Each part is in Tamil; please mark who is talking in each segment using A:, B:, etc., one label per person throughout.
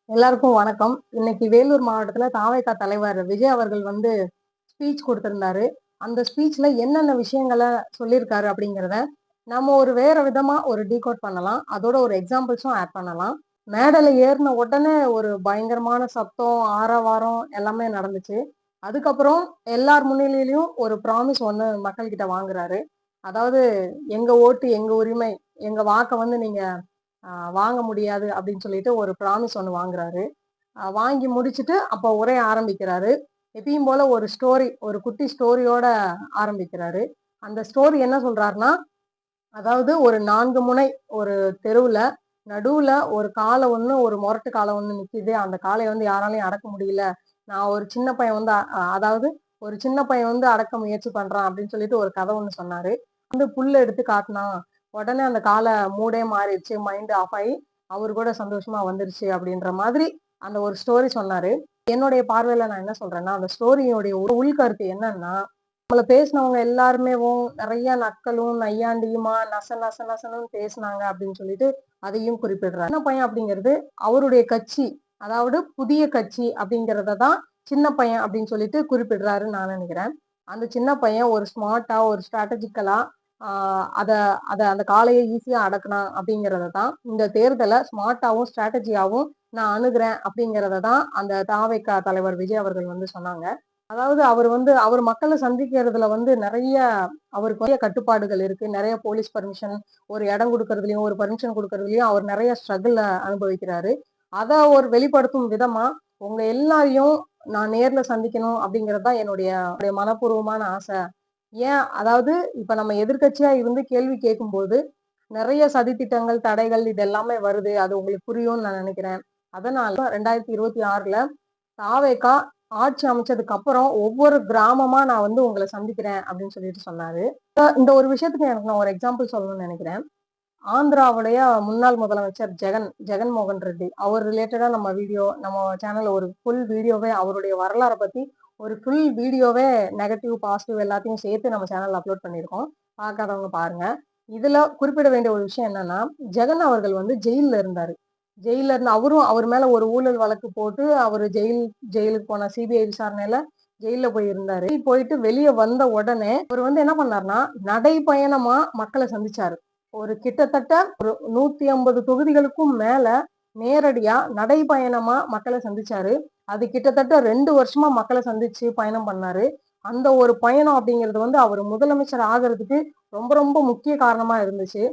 A: எல்லாருக்கும் வணக்கம். இன்னைக்கு வேலூர் மாவட்டத்துல தாவேகா தலைவர் விஜய் அவர்கள் வந்து ஸ்பீச் கொடுத்திருந்தாரு. அந்த ஸ்பீச்ல என்னென்ன விஷயங்கள சொல்லியிருக்காரு அப்படிங்கிறத நம்ம ஒரு வேற விதமா ஒரு டீகோட் பண்ணலாம். அதோட ஒரு எக்ஸாம்பிள்ஸும் ஆட் பண்ணலாம். மேடையில ஏறின உடனே ஒரு பயங்கரமான சத்தம், ஆரவாரம் எல்லாமே நடந்துச்சு. அதுக்கப்புறம் எல்லார் முன்னிலையிலயும் ஒரு ப்ராமிஸ் ஒண்ணு மக்கள் கிட்ட வாங்குறாரு. அதாவது எங்க ஓட்டு, எங்க உரிமை, எங்க வாக்க வந்து நீங்க வாங்க முடியாது அப்படின்னு சொல்லிட்டு ஒரு ப்ராமிஸ் ஒண்ணு வாங்குறாரு. வாங்கி முடிச்சுட்டு அப்ப உரைய ஆரம்பிக்கிறாரு. எப்பயும் போல ஒரு ஸ்டோரி, ஒரு குட்டி ஸ்டோரியோட ஆரம்பிக்கிறாரு. அந்த ஸ்டோரி என்ன சொல்றாருன்னா, அதாவது ஒரு 4 முனை ஒரு தெருவுல, நடுவுல ஒரு காள ஒண்ணு, ஒரு மொரட்டு காள ஒண்ணு நிக்குது. அந்த காளைய வந்து யாராலயும் அடக்க முடியல. நான் ஒரு சின்ன பையன் வந்து அதாவது ஒரு சின்ன பையன் வந்து அடக்க முயற்சி பண்றான் அப்படின்னு சொல்லிட்டு ஒரு கதை ஒண்ணு சொன்னாரு. வந்து புல்ல எடுத்து காட்டுனான். உடனே அந்த காள மூடே மாறிடுச்சு. மைண்ட் ஆஃப் ஆயி அவரு கூட சந்தோஷமா வந்துருச்சு அப்படின்ற மாதிரி அந்த ஒரு ஸ்டோரி சொன்னாரு. என்னுடைய பார்வையில நான் என்ன சொல்றேன்னா, அந்த ஸ்டோரியோடைய உள்கருத்து என்னன்னா, நம்மள பேசினவங்க எல்லாருமேவும் நிறைய நக்கலும், நையாண்டியுமா நச நச நசன்னு பேசினாங்க அப்படின்னு சொல்லிட்டு அதையும் குறிப்பிடுறாரு. சின்ன பையன் அப்படிங்கிறது அவருடைய கட்சி, அதாவது புதிய கட்சி அப்படிங்கிறத தான் சின்ன பையன் அப்படின்னு சொல்லிட்டு குறிப்பிடுறாருன்னு நான் நினைக்கிறேன். அந்த சின்ன பையன் ஒரு ஸ்மார்ட்டா, ஒரு ஸ்ட்ராட்டஜிக்கலா அத அத அந்த காளைய ஈஸியா அடக்குனான் அப்படிங்கிறத தான் இந்த தேர்தல ஸ்மார்ட்டாவும், ஸ்ட்ராட்டஜியாவும் நான் அணுகுறேன் அப்படிங்கிறத தான் அந்த தாவேகா தலைவர் விஜய் அவர்கள் வந்து சொன்னாங்க. அதாவது அவர் மக்கள சந்திக்கிறதுல வந்து நெறைய அவருக்கு நெறைய கட்டுப்பாடுகள் இருக்கு. நெறைய போலீஸ் பர்மிஷன், ஒரு இடம் குடுக்கறதுலயும், ஒரு பர்மிஷன் குடுக்கறதுலயும் அவர் நெறைய ஸ்ட்ரகிள் அனுபவிக்கிறாரு. அத ஒரு வெளிப்படுத்தும் விதமா, உங்க எல்லாரையும் நான் நேர்ல சந்திக்கணும் அப்படிங்கிறது தான் என்னுடைய மனப்பூர்வமான ஆசை. ஏன் அதாவது இப்ப நம்ம எதிர்க்கட்சியா இருந்து கேள்வி கேட்கும்போது, நெறைய சதித்திட்டங்கள், தடைகள் இது எல்லாமே வருது. அது உங்களுக்கு புரியும்னு நான் நெனைக்கிறேன். அதனால 2026ல தாவேகா ஆட்சி அமைச்சதுக்கு அப்புறம் ஒவ்வொரு கிராமமா நான் வந்து உங்கள சந்திக்கிறேன் அப்படின்னு சொல்லிட்டு சொன்னாரு. இந்த ஒரு விஷயத்துக்கு எனக்கு நான் ஒரு எக்ஸாம்பிள் சொல்லணும்னு நெனைக்கிறேன். ஆந்திராவுடைய முன்னாள் முதலமைச்சர் ஜெகன்மோகன் ரெட்டி. அவர் ரிலேட்டடா நம்ம சேனல்ல ஒரு ஃபுல் வீடியோவே அவருடைய வரலாற பத்தி ஒரு ஃபுல் வீடியோவே நெகட்டிவ், பாசிட்டிவ் எல்லாத்தையும் சேர்த்து நம்ம சேனல்ல அப்லோட் பண்ணியிருக்கோம். பார்க்காதவங்க பாருங்க. இதுல குறிப்பிட வேண்டிய ஒரு விஷயம் என்னன்னா, ஜெகன் அவர்கள் வந்து ஜெயில்ல இருந்தாரு. ஜெயில்ல இருந்து அவர் மேல ஒரு ஊழல் வழக்கு போட்டு அவரு ஜெயிலுக்கு போன சிபிஐ விசாரணையில ஜெயில்ல போய் இருந்தாரு. போயிட்டு வெளிய வந்த உடனே அவர் வந்து என்ன பண்ணாருன்னா, நடைப்பயணமா மக்கள சந்திச்சாரு. ஒரு கிட்டத்தட்ட ஒரு 150 தொகுதிகளுக்கும் மேல நேரடியா நடைப்பயணமா மக்கள சந்திச்சாரு. அது கிட்டத்தட்ட 2 வருஷமா மக்கள சந்திச்சு பயணம் பண்ணாரு. அந்த ஒரு பயணம் அப்படிங்கிறது வந்து அவர் முதலமைச்சர் ஆகுறதுக்கு ரொம்ப ரொம்ப முக்கிய காரணமா இருந்துச்சு.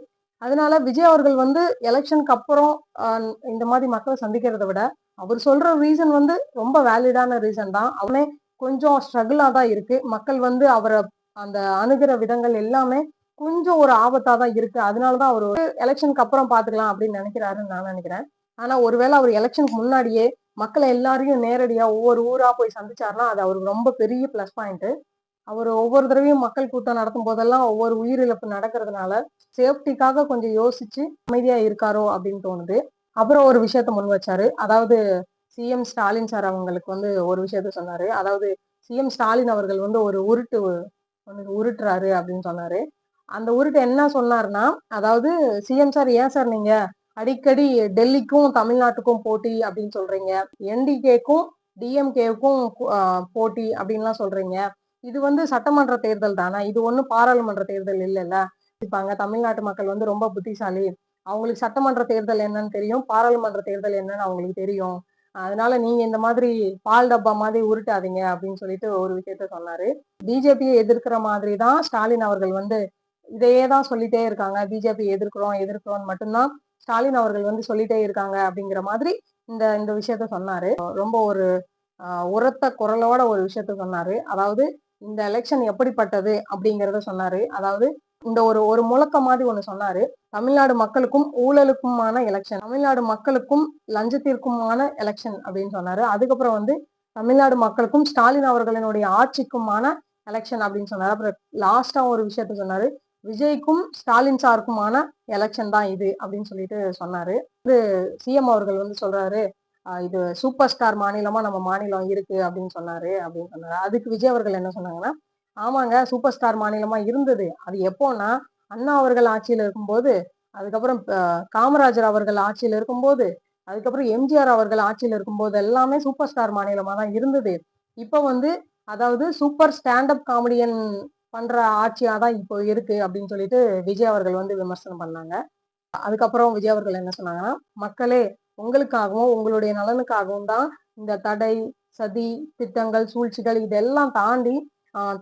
A: அதனால விஜய் அவர்கள் வந்து எலக்ஷனுக்கு அப்புறம் அ இந்த மாதிரி மக்கள சந்திக்கிறத விட, அவர் சொல்ற ரீசன் வந்து ரொம்ப வேலிடான ரீசன் தான். அவனே கொஞ்சம் ஸ்ட்ரகிளா தான் இருக்கு. மக்கள் வந்து அவர அந்த அணுகுற விதங்கள் எல்லாமே கொஞ்சம் ஒரு ஆபத்தா தான் இருக்கு. அதனால தான் அவரு எலக்ஷனுக்கு அப்புறம் பார்த்துக்கலாம் அப்படின்னு நினைக்கிறாருன்னு நான் நினைக்கிறேன். ஆனா ஒருவேளை அவர் எலக்ஷனுக்கு முன்னாடியே மக்கள எல்லாரையும் நேரடியா ஒவ்வொரு ஊரா போய் சந்திச்சாருன்னா, அது அவருக்கு ரொம்ப பெரிய பிளஸ் பாயிண்ட். அவரு ஒவ்வொரு தடவையும் மக்கள் கூட்டம் நடத்தும் போதெல்லாம் ஒவ்வொரு உயிரிழப்பு நடக்கிறதுனால, சேஃப்டிக்காக கொஞ்சம் யோசிச்சு அமைதியா இருக்காரோ அப்படின்னு தோணுது. அப்புறம் ஒரு விஷயத்த முன் வச்சாரு. அதாவது சிஎம் ஸ்டாலின் சார் அவங்களுக்கு வந்து ஒரு விஷயத்த சொன்னாரு. அதாவது சிஎம் ஸ்டாலின் அவர்கள் வந்து ஒரு உருட்டு ஒண்ணு உருட்டுறாரு அப்படின்னு சொன்னாரு. அந்த உருட்டு என்ன சொன்னாருன்னா, அதாவது சிஎம் சார் ஏன் சார் நீங்க அடிக்கடி டெல்லிக்கும், தமிழ்நாட்டுக்கும் போட்டி அப்படின்னு சொல்றீங்க. என்டிகேக்கும், டிஎம்கேவுக்கும் போட்டி அப்படின்லாம் சொல்றீங்க. இது வந்து சட்டமன்ற தேர்தல் தானே. இது ஒண்ணும் பாராளுமன்ற தேர்தல் இல்லல்ல. தமிழ்நாட்டு மக்கள் வந்து ரொம்ப புத்திசாலி. அவங்களுக்கு சட்டமன்ற தேர்தல் என்னன்னு தெரியும். பாராளுமன்ற தேர்தல் என்னன்னு அவங்களுக்கு தெரியும். அதனால நீங்க இந்த மாதிரி பால் டப்பா மாதிரி உருட்டாதீங்க அப்படின்னு சொல்லிட்டு ஒரு விஷயத்த சொன்னாரு. பிஜேபியை எதிர்க்கிற மாதிரி தான் ஸ்டாலின் அவர்கள் வந்து இதையே தான் சொல்லிட்டே இருக்காங்க. பிஜேபி எதிர்க்கிறோம், எதிர்க்கிறோம்னு மட்டும்தான் ஸ்டாலின் அவர்கள் வந்து சொல்லிட்டே இருக்காங்க அப்படிங்கிற மாதிரி இந்த இந்த விஷயத்த சொன்னாரு. ரொம்ப ஒரு உரத்த குரலோட ஒரு விஷயத்த சொன்னாரு. அதாவது இந்த எலெக்ஷன் எப்படிப்பட்டது அப்படிங்கிறத சொன்னாரு. அதாவது இந்த ஒரு ஒரு முழக்கம் மாதிரி ஒண்ணு சொன்னாரு. தமிழ்நாடு மக்களுக்கும் ஊழலுக்குமான எலெக்ஷன். தமிழ்நாடு மக்களுக்கும் லஞ்சத்திற்குமான எலெக்ஷன் அப்படின்னு சொன்னாரு. அதுக்கப்புறம் வந்து தமிழ்நாடு மக்களுக்கும் ஸ்டாலின் அவர்களினுடைய ஆட்சிக்குமான எலெக்ஷன் அப்படின்னு சொன்னாரு. அப்புறம் லாஸ்டா ஒரு விஷயத்த சொன்னாரு. விஜய்க்கும் ஸ்டாலின் சாருக்குமான எலெக்ஷன் தான் இது அப்படின்னு சொல்லிட்டு சொன்னாரு. இது சிஎம் அவர்கள் வந்து சொல்றாரு, இது சூப்பர் ஸ்டார் மாநிலமா நம்ம மாநிலம் இருக்கு அப்படின்னு சொன்னாரு. அதுக்கு விஜய் அவர்கள் என்ன சொன்னாங்கன்னா, ஆமாங்க சூப்பர் ஸ்டார் மாநிலமா இருந்தது. அது எப்போன்னா அண்ணா அவர்கள் ஆட்சியில இருக்கும்போது, அதுக்கப்புறம் காமராஜர் அவர்கள் ஆட்சியில இருக்கும்போது, அதுக்கப்புறம் எம்ஜிஆர் அவர்கள் ஆட்சியில இருக்கும்போது எல்லாமே சூப்பர் ஸ்டார் மாநிலமா தான் இருந்தது. இப்ப வந்து அதாவது சூப்பர் ஸ்டாண்ட் அப் காமெடியன் பண்ற ஆட்சியா தான் இப்போ இருக்கு அப்படின்னு சொல்லிட்டு விஜய் அவர்கள் வந்து விமர்சனம் பண்ணாங்க. அதுக்கப்புறம் விஜய் அவர்கள் என்ன சொன்னாங்கன்னா, "மக்களே உங்களுக்காகவும், உங்களுடைய நலனுக்காகவும் தான் இந்த தடை, சதி, திட்டங்கள், சூழ்ச்சிகள் இதெல்லாம் தாண்டி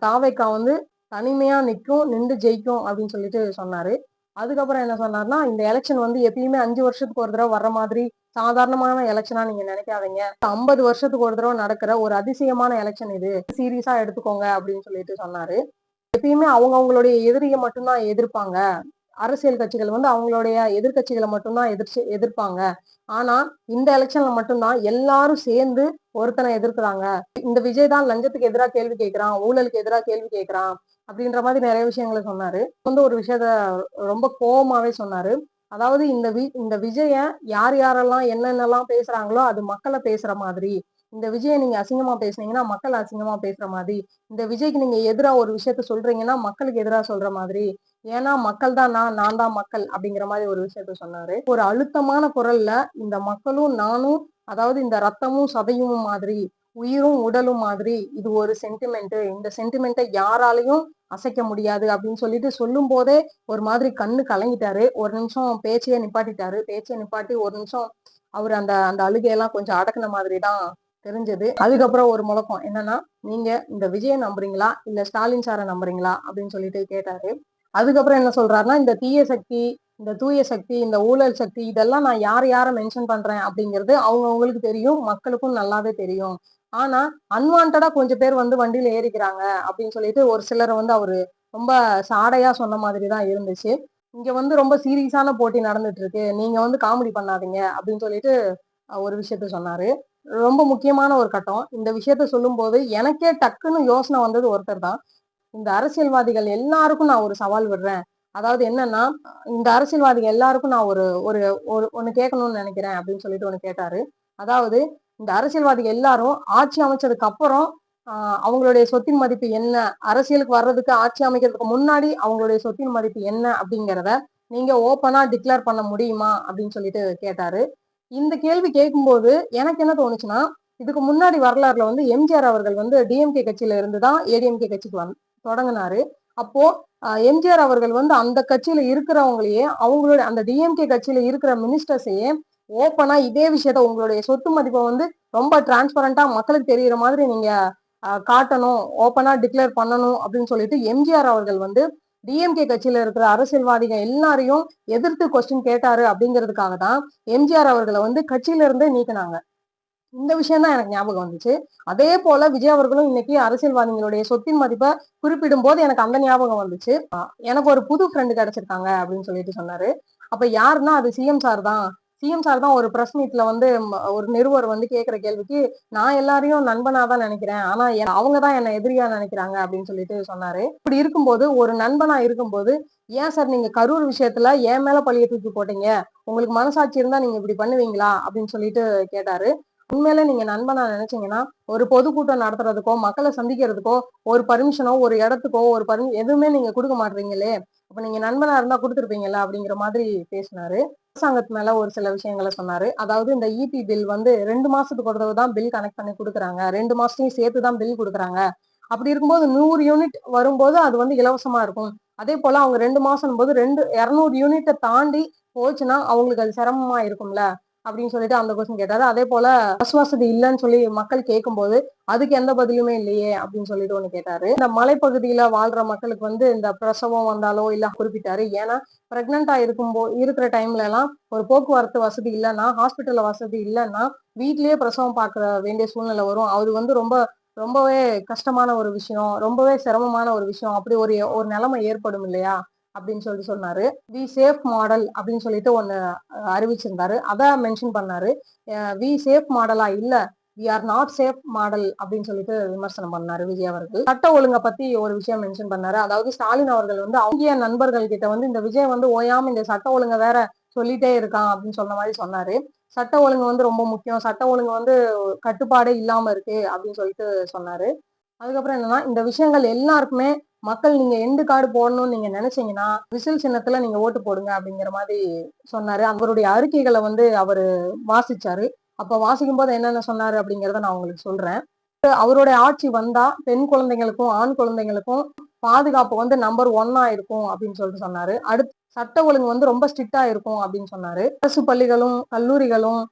A: தாவேக்கா வந்து தனிமையா நிக்கும், நிண்டு ஜெயிக்கும்" அப்படின்னு சொல்லிட்டு சொன்னாரு. அதுக்கப்புறம் என்ன சொன்னாருன்னா, "இந்த எலக்ஷன் வந்து எப்பயுமே 5 வருஷத்துக்கு ஒரு தடவ வர்ற மாதிரி சாதாரணமான எலக்ஷனா நீங்க நினைக்காதீங்க. 50 வருஷத்துக்கு ஒரு தடவ நடக்கிற ஒரு அதிசயமான எலக்ஷன் இது. சீரியஸா எடுத்துக்கோங்க" அப்படின்னு சொல்லிட்டு சொன்னாரு. எப்பயுமே அவங்க அவங்களுடைய எதிரிய மட்டும் தான் எதிர்ப்பாங்க. அரசியல் கட்சிகள் வந்து அவங்களுடைய எதிர்க்கட்சிகள மட்டும் தான் எதிர்ப்பாங்க. ஆனா, இந்த எலக்ஷன்ல மட்டும் தான் எல்லாரும் சேர்ந்து ஒருத்தன எதிர்க்கிறாங்க. இந்த விஜய் தான் லஞ்சத்துக்கு எதிரா கேள்வி கேட்கிறான், ஊழலுக்கு எதிரா கேள்வி கேட்கிறான், அப்படின்ற மாதிரி நெறைய விஷயங்கள சொன்னாரு. வந்து ஒரு விஷயத்த ரொம்ப கோவமாவே சொன்னாரு. அதாவது இந்த விஜய யார் யாரெல்லாம் என்னென்னலாம் பேசுறாங்களோ, அது மக்கள பேசுற மாதிரி. இந்த விஜய நீங்க அசிங்கமா பேசுனீங்கன்னா, மக்கள் அசிங்கமா பேசுற மாதிரி. இந்த விஜய்க்கு நீங்க எதிரா ஒரு விஷயத்த சொல்றீங்கன்னா, மக்களுக்கு எதிரா சொல்ற மாதிரி. ஏன்னா மக்கள் தான் நான் தான் மக்கள் அப்படிங்கிற மாதிரி ஒரு விஷயத்த சொன்னாரு. ஒரு அழுத்தமான குரல்ல இந்த மக்களும் நானும் அதாவது இந்த ரத்தமும் சதையும் மாதிரி, உயிரும் உடலும் மாதிரி இது ஒரு சென்டிமெண்ட். இந்த சென்டிமெண்ட்ட யாராலயும் அசைக்க முடியாது அப்படின்னு சொல்லிட்டு சொல்லும்போதே ஒரு மாதிரி கண்ணு கலங்கிட்டாரு. ஒரு நிமிஷம் பேச்சையே நிப்பாட்டிட்டாரு. பேச்சைய நிப்பாட்டி ஒரு நிமிஷம் அவரு அந்த அந்த அழுகையெல்லாம் கொஞ்சம் அடக்குன மாதிரி தான் தெரிஞ்சது. அதுக்கப்புறம் ஒரு முழக்கம் என்னன்னா, "நீங்க இந்த விஜய நம்புறீங்களா? இல்ல ஸ்டாலின் சார நம்புறீங்களா?" அப்படின்னு சொல்லிட்டு கேட்டாரு. அதுக்கப்புறம் என்ன சொல்றாருன்னா, இந்த தீய சக்தி, இந்த தூய சக்தி, இந்த ஊழல் சக்தி இதெல்லாம் நான் யார யார மென்ஷன் பண்றேன் அப்படிங்கிறது அவங்கவங்களுக்கு தெரியும். மக்களுக்கும் நல்லாவே தெரியும். ஆனா, அன்வான்டடா கொஞ்சம் பேர் வந்து வண்டியில ஏறிக்கிறாங்க அப்படின்னு சொல்லிட்டு ஒரு சிலர வந்து அவரு ரொம்ப சாடையா சொன்ன மாதிரி தான் இருந்துச்சு. இங்க வந்து ரொம்ப சீரியஸான போட்டி நடந்துட்டு இருக்கு. நீங்க வந்து காமெடி பண்ணாதீங்க அப்படின்னு சொல்லிட்டு ஒரு விஷயத்த சொன்னாரு. ரொம்ப முக்கியமான ஒரு கட்டம். இந்த விஷயத்த சொல்லும்போது எனக்கே டக்குன்னு யோசனை வந்தது ஒருத்தர் தான். இந்த அரசியல்வாதிகள் எல்லாருக்கும் நான் ஒரு சவால் விடுறேன். அதாவது என்னன்னா, இந்த அரசியல்வாதிகள் எல்லாருக்கும் நான் ஒரு ஒரு ஒரு ஒண்ணு கேட்கணும்னு நினைக்கிறேன் அப்படின்னு சொல்லிட்டு ஒண்ணு கேட்டாரு. அதாவது இந்த அரசியல்வாதிகள் எல்லாரும் ஆட்சி அமைச்சதுக்கு அப்புறம் ஆ அவங்களுடைய சொத்தின் மதிப்பு என்ன? அரசியலுக்கு வர்றதுக்கு ஆட்சி அமைக்கிறதுக்கு முன்னாடி அவங்களுடைய சொத்தின் மதிப்பு என்ன? அப்படிங்கிறத நீங்க ஓப்பனா டிக்ளேர் பண்ண முடியுமா? அப்படின்னு சொல்லிட்டு கேட்டாரு. இந்த கேள்வி கேட்கும்போது எனக்கு என்ன தோணுச்சுன்னா, இதுக்கு முன்னாடி வரலாறுல வந்து எம்ஜிஆர் அவர்கள் வந்து டிஎம்கே கட்சியில இருந்து தான் ஏடிஎம்கே கட்சிக்கு தொடங்குனாரு. அப்போ எம்ஜிஆர் அவர்கள் வந்து அந்த கட்சியில இருக்கிறவங்களையே, அவங்களோட அந்த டிஎம்கே கட்சியில இருக்கிற மினிஸ்டர்ஸையே ஓப்பனா இதே விஷயத்த உங்களுடைய சொத்து மதிப்ப வந்து ரொம்ப டிரான்ஸ்பரண்டா மக்களுக்கு தெரியிற மாதிரி நீங்க காட்டணும், ஓப்பனா டிக்ளேர் பண்ணணும் அப்படின்னு சொல்லிட்டு எம்ஜிஆர் அவர்கள் வந்து டிஎம்கே கட்சியில இருக்கிற அரசியல்வாதிகள் எல்லாரையும் எதிர்த்து கொஸ்டின் கேட்டாரு அப்படிங்கிறதுக்காக தான் எம்ஜிஆர் அவர்கள வந்து கட்சியில இருந்தே நீக்குனாங்க. இந்த விஷயம் தான் எனக்கு ஞாபகம் வந்துச்சு. அதே போல விஜய் அவர்களும் இன்னைக்கு அரசியல்வாதிகளுடைய சொத்தின் மதிப்ப குறிப்பிடும்போது எனக்கு அந்த ஞாபகம் வந்துச்சு. எனக்கு ஒரு புது ஃப்ரெண்ட் கிடைச்சிருக்காங்க அப்படின்னு சொல்லிட்டு சொன்னாரு. அப்ப யாருன்னா அது சிஎம் சார் தான். சிஎம் சார் தான் ஒரு பிரஸ் மீட்ல வந்து ஒரு நிருபர் வந்து கேட்கிற கேள்விக்கு, "நான் எல்லாரையும் நண்பனா தான் நினைக்கிறேன். ஆனா அவங்க தான் என்ன எதிரியா நினைக்கிறாங்க" அப்படின்னு சொல்லிட்டு சொன்னாரு. இப்படி இருக்கும்போது ஒரு நண்பனா இருக்கும்போது, "ஏன் சார் நீங்க கரூர் விஷயத்துல என் மேல பழிய தூக்கி போட்டீங்க? உங்களுக்கு மனசாட்சி இருந்தா நீங்க இப்படி பண்ணுவீங்களா?" அப்படின்னு சொல்லிட்டு கேட்டாரு. உண்மையிலே நீங்க நண்பனா நினைச்சீங்கன்னா, ஒரு பொதுக்கூட்டம் நடத்துறதுக்கோ, மக்கள சந்திக்கிறதுக்கோ, ஒரு பர்மிஷனோ, ஒரு இடத்துக்கோ, எதுவுமே நீங்க குடுக்க மாட்றீங்களே! அப்ப நீங்க நண்பனா இருந்தா குடுத்துருப்பீங்கல்ல, அப்படிங்கிற மாதிரி பேசினாரு. அரசாங்கத்து மேல ஒரு சில விஷயங்கள சொன்னாரு. அதாவது இந்த ஈபி பில் வந்து 2 மாசத்துக்கு ஒரு தடவ தான் பில் கனெக்ட் பண்ணி குடுக்குறாங்க. 2 மாசத்தையும் சேர்த்து தான் பில் குடுக்குறாங்க. அப்படி இருக்கும்போது 100 யூனிட் வரும்போது அது வந்து இலவசமா இருக்கும். அதேபோல அவங்க 2 மாசம்ன்னும்போது 200 யூனிட்ட தாண்டி போச்சுன்னா, அவங்களுக்கு அது சிரமமா இருக்கும்ல. அப்படின்னு சொல்லிட்டு அந்த கொஸ்டின் கேட்டாரு. அதேபோல பஸ் வசதி இல்லன்னு சொல்லி மக்கள் கேட்கும்போது, அதுக்கு எந்த பதிலுமே இல்லையே அப்படின்னு சொல்லிட்டு ஒண்ணு கேட்டாரு. இந்த மலைப்பகுதியில வாழ்ற மக்களுக்கு வந்து இந்த பிரசவம் வந்தாலோ இல்ல குறிப்பிட்டாரு. ஏன்னா, பிரெக்னன்ட்டா இருக்கிற டைம்லலாம் ஒரு போக்குவரத்து வசதி இல்லன்னா, ஹாஸ்பிட்டல்ல வசதி இல்லன்னா, வீட்லயே பிரசவம் பார்க்க வேண்டிய சூழ்நிலை வரும். அது வந்து ரொம்பவே கஷ்டமான ஒரு விஷயம். ரொம்பவே சிரமமான ஒரு விஷயம். அப்படி ஒரு ஒரு நிலைமை ஏற்படும் இல்லையா? அப்படின்னு சொல்லிட்டு சொன்னாரு. வி சேஃப் மாடல் அப்படின்னு சொல்லிட்டு ஒண்ணு அறிவிச்சிருந்தாரு. அத மென்ஷன் பண்ணாரு. வி சேஃப் மாடலா இல்ல. We are not safe model அப்படின்னு சொல்லிட்டு விமர்சனம் பண்ணாரு விஜய் அவர்கள். சட்ட ஒழுங்க பத்தி ஒரு விஷயம் மென்ஷன் பண்ணாரு. அதாவது ஸ்டாலின் அவர்கள் வந்து அவங்க நண்பர்கள் கிட்ட வந்து இந்த விஜய் வந்து ஓயாம இந்த சட்ட ஒழுங்க வேற சொல்லிட்டே இருக்கான் அப்படின்னு சொன்ன மாதிரி சொன்னாரு. சட்ட ஒழுங்கு வந்து ரொம்ப முக்கியம். சட்ட ஒழுங்கு வந்து கட்டுப்பாடே இல்லாம இருக்கு அப்படின்னு சொல்லிட்டு சொன்னாரு. அதுக்கப்புறம் என்னன்னா, இந்த விஷயங்கள் எல்லாருக்குமே மக்கள் நீங்க எண்டு கார்டு போடணும்னு நீங்க நினைச்சீங்கன்னா விசில் சின்னத்துல நீங்க ஓட்டு போடுங்க அப்படிங்கிற மாதிரி சொன்னாரு. அவருடைய அறிக்கைகளை வந்து அவரு வாசிச்சாரு. அப்ப வாசிக்கும் போது என்னென்ன சொன்னாரு அப்படிங்கறத நான் உங்களுக்கு சொல்றேன். அவருடைய ஆட்சி வந்தா பெண் குழந்தைங்களுக்கும் ஆண் குழந்தைங்களுக்கும் பாதுகாப்பு வந்து நம்பர் 1 இருக்கும் அப்படின்னு சொல்லிட்டு சொன்னாரு. அடுத்து சட்ட ஒழுங்கு வந்து ரொம்ப ஸ்ட்ரிக்டா இருக்கும் அப்படின்னு சொன்னாரு. அரசு பள்ளிகளும் கல்லூரிகளும்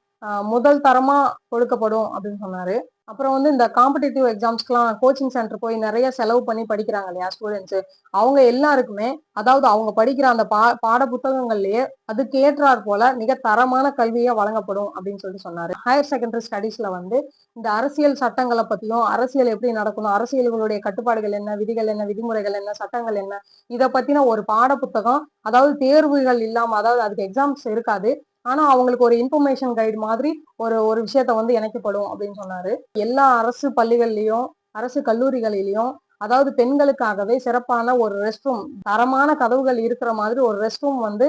A: முதல் தரமா கொடுக்கப்படும் அப்படின்னு சொன்னாரு. அப்புறம் வந்து இந்த காம்படிட்டிவ் எக்ஸாம்ஸ்க்குலாம் கோச்சிங் சென்டர் போய் நிறைய செலவு பண்ணி படிக்கிறாங்க இல்லையா ஸ்டூடெண்ட்ஸ், அவங்க எல்லாருக்குமே அதாவது அவங்க படிக்கிற அந்த பாட புத்தகங்கள்லயே அதுக்கு ஏற்றாற் போல மிக தரமான கல்வியா வழங்கப்படும் அப்படின்னு சொல்லிட்டு சொன்னாரு. ஹையர் செகண்டரி ஸ்டடீஸ்ல வந்து இந்த அரசியல் சட்டங்களை பத்தியும் அரசியல் எப்படி நடக்கணும், அரசியல்களுடைய கட்டுப்பாடுகள் என்ன, விதிகள் என்ன, விதிமுறைகள் என்ன, சட்டங்கள் என்ன, இதை பத்தின ஒரு பாட புத்தகம், அதாவது தேர்வுகள் இல்லாம, அதாவது அதுக்கு எக்ஸாம்ஸ் இருக்காது, ஆனா அவங்களுக்கு ஒரு இன்ஃபர்மேஷன் கைடு மாதிரி ஒரு ஒரு விஷயத்த வந்து இணைக்கப்படும் அப்படின்னு சொன்னாரு. எல்லா அரசு பள்ளிகள்லயும் அரசு கல்லூரிகளிலையும் அதாவது பெண்களுக்காகவே சிறப்பான ஒரு ரெஸ்ட் ரூம், தரமான கதவுகள் இருக்கிற மாதிரி ஒரு ரெஸ்ட் ரூம் வந்து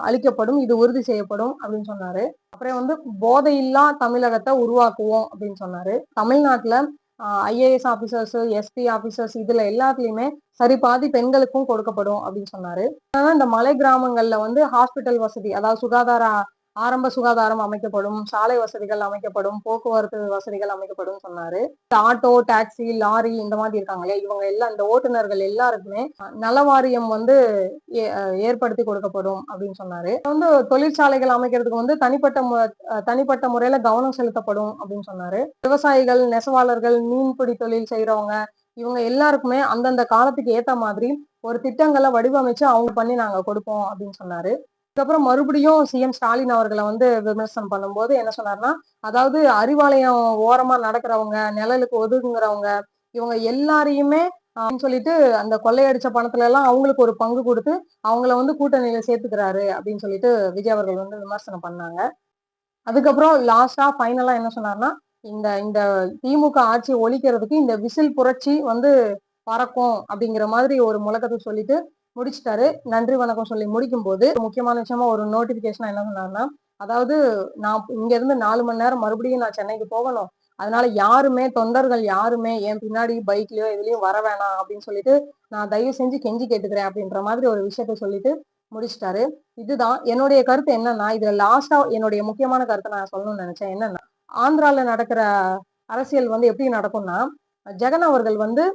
A: அளிக்கப்படும், இது உறுதி செய்யப்படும் அப்படின்னு சொன்னாரு. அப்புறம் வந்து போதையில்லா தமிழகத்தை உருவாக்குவோம் அப்படின்னு சொன்னாரு. தமிழ்நாட்டுல ஐஏஎஸ் ஆபீசர்ஸ், எஸ்பி ஆபீசர்ஸ் இதுல எல்லாத்துலயுமே சரி பாதி பெண்களுக்கும் கொடுக்கப்படும் அப்படின்னு சொன்னாரு. ஆனா இந்த மலை கிராமங்கள்ல வந்து ஹாஸ்பிட்டல் வசதி, அதாவது ஆரம்ப சுகாதாரம் அமைக்கப்படும், சாலை வசதிகள் அமைக்கப்படும், போக்குவரத்து வசதிகள் அமைக்கப்படும் சொன்னாரு. ஆட்டோ, டாக்ஸி, லாரி இந்த மாதிரி இருக்காங்க இல்லையா, இவங்க எல்லாம் இந்த ஓட்டுநர்கள் எல்லாருக்குமே நல வாரியம் வந்து ஏற்படுத்தி கொடுக்கப்படும் அப்படின்னு சொன்னாரு. வந்து தொழிற்சாலைகள் அமைக்கிறதுக்கு வந்து தனிப்பட்ட முறையில கவனம் செலுத்தப்படும் அப்படின்னு சொன்னாரு. விவசாயிகள், நெசவாளர்கள், மீன்பிடி தொழில் செய்யறவங்க இவங்க எல்லாருக்குமே அந்தந்த காலத்துக்கு ஏத்த மாதிரி ஒரு திட்டங்களை வடிவமைச்சு அவங்க பண்ணி நாங்க கொடுப்போம் அப்படின்னு சொன்னாரு. அதுக்கப்புறம் மறுபடியும் சிஎம் ஸ்டாலின் அவர்களை வந்து விமர்சனம் பண்ணும்போது என்ன சொன்னார்னா, அதாவது அறிவாலயம் ஓரமா நடக்கிறவங்க, நிழலுக்கு ஒதுங்குறவங்க, இவங்க எல்லாரையுமே சொல்லிட்டு அந்த கொள்ளையடிச்ச பணத்துல எல்லாம் அவங்களுக்கு ஒரு பங்கு கொடுத்து அவங்கள வந்து கூட்டணியில சேர்த்துக்கிறாரு அப்படின்னு சொல்லிட்டு விஜய் அவர்கள் வந்து விமர்சனம் பண்ணாங்க. அதுக்கப்புறம் லாஸ்டா ஃபைனலா என்ன சொன்னார்னா, இந்த இந்த திமுக ஆட்சி ஒழிக்கிறதுக்கு இந்த விசில் புரட்சி வந்து பறக்கும் அப்படிங்கிற மாதிரி ஒரு முழக்கத்தை சொல்லிட்டு முடிச்சிட்டாரு. நன்றி வணக்கம் சொல்லி முடிக்கும் போது முக்கியமான விஷயமா ஒரு நோட்டிபிகேஷன் என்ன சொன்னாருன்னா, அதாவது நான் இங்க இருந்து 4 மணி நேரம் மறுபடியும் நான் சென்னைக்கு போகணும், அதனால யாருமே தொண்டர்கள் யாருமே என் பின்னாடி பைக்லயோ எதுலயும் வர வேணாம் அப்படின்னு சொல்லிட்டு நான் தயவு செஞ்சு கெஞ்சி கேட்டுக்கிறேன் அப்படின்ற மாதிரி ஒரு விஷயத்த சொல்லிட்டு முடிச்சிட்டாரு. இதுதான் என்னுடைய கருத்து. என்னன்னா, இதுல லாஸ்டா என்னுடைய முக்கியமான கருத்தை நான் சொல்லணும்னு நினைச்சேன். என்னன்னா, ஆந்திரால நடக்கிற அரசியல் வந்து எப்படி நடக்கும்னா, ஜெகன் அவர்கள் வந்து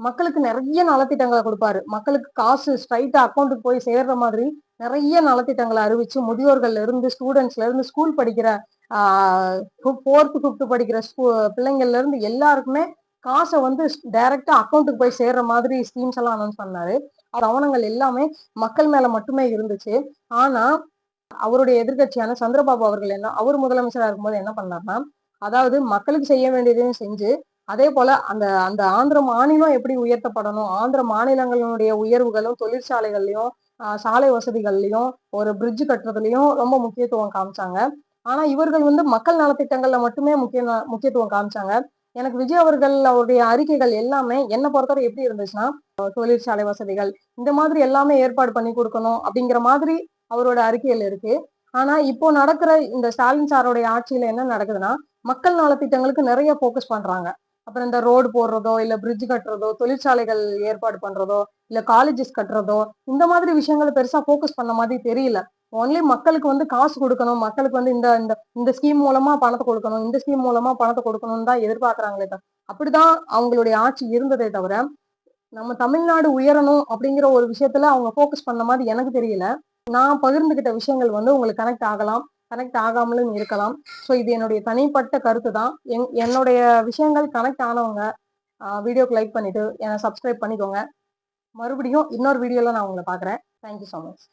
A: மக்களுக்கு நிறைய நலத்திட்டங்களை கொடுப்பாரு. மக்களுக்கு காசு ஸ்ட்ரைட்டா அக்கௌண்ட்டுக்கு போய் சேர்ற மாதிரி நிறைய நலத்திட்டங்களை அறிவிச்சு முதியோர்கள்ல இருந்து ஸ்டூடெண்ட்ஸ்ல இருந்து ஸ்கூல் படிக்கிற ஃபோர்த் ஃபிஃப்த் படிக்கிற பிள்ளைங்கள்ல இருந்து எல்லாருக்குமே காசை வந்து டைரக்டா அக்கௌண்ட்டுக்கு போய் சேர்ற மாதிரி ஸ்கீம்ஸ் எல்லாம் அனௌன்ஸ் பண்ணாரு. கவனங்கள் எல்லாமே மக்கள் மேல மட்டுமே இருந்துச்சு. ஆனா அவருடைய எதிர்கட்சியான சந்திரபாபு அவர்கள் அவர் முதலமைச்சரா இருக்கும்போது என்ன பண்ணார்னா, அதாவது மக்களுக்கு செய்ய வேண்டியதையும் செஞ்சு அதே போல அந்த அந்த ஆந்திர மாநிலம் எப்படி உயர்த்தப்படணும், ஆந்திர மாநிலங்களுடைய உயர்வுகளும் தொழிற்சாலைகள்லயும் சாலை வசதிகள்லயும் ஒரு பிரிட்ஜ் கட்டுறதுலயும் ரொம்ப முக்கியத்துவம் காமிச்சாங்க. ஆனா இவர்கள் வந்து மக்கள் நலத்திட்டங்கள்ல மட்டுமே முக்கியத்துவம் காமிச்சாங்க. எனக்கு விஜய் அவர்கள் அவருடைய அறிக்கைகள் எல்லாமே என்ன பொறுத்தவரை எப்படி இருந்துச்சுன்னா, தொழிற்சாலை வசதிகள் இந்த மாதிரி எல்லாமே ஏற்பாடு பண்ணி கொடுக்கணும் அப்படிங்கிற மாதிரி அவரோட அறிக்கையில் இருக்கு. ஆனா இப்போ நடக்கிற இந்த ஸ்டாலின் சாரோடைய ஆட்சியில என்ன நடக்குதுன்னா, மக்கள் நலத்திட்டங்களுக்கு நிறைய போக்கஸ் பண்றாங்க. அப்புறம் இந்த ரோடு போடுறதோ, இல்ல பிரிட்ஜ் கட்டுறதோ, தொழிற்சாலைகள் ஏற்பாடு பண்றதோ, இல்ல காலேஜஸ் கட்டுறதோ, இந்த மாதிரி விஷயங்களை பெருசா போக்கஸ் பண்ண மாதிரி தெரியல. ஒன்லி மக்களுக்கு வந்து காசு கொடுக்கணும், மக்களுக்கு வந்து இந்த இந்த இந்த ஸ்கீம் மூலமா பணத்தை கொடுக்கணும், இந்த ஸ்கீம் மூலமா பணத்தை கொடுக்கணும்னு தான் எதிர்பார்க்கறாங்களே தவிர, அப்படிதான் அவங்களுடைய ஆட்சி இருந்ததே தவிர, நம்ம தமிழ்நாடு உயரணும் அப்படிங்கிற ஒரு விஷயத்துல அவங்க போக்கஸ் பண்ண மாதிரி எனக்கு தெரியல. நான் பகிர்ந்துகிட்ட விஷயங்கள் வந்து உங்களுக்கு கனெக்ட் ஆகலாம், கனெக்ட் ஆகாமலும் இருக்கலாம். ஸோ இது என்னுடைய தனிப்பட்ட கருத்து தான். என்னுடைய விஷயங்கள் கனெக்ட் ஆனவங்க வீடியோக்கு லைக் பண்ணிட்டு என்னை சப்ஸ்கிரைப் பண்ணிக்கோங்க. மறுபடியும் இன்னொரு வீடியோல நான் உங்களை பார்க்குறேன். Thank you so much.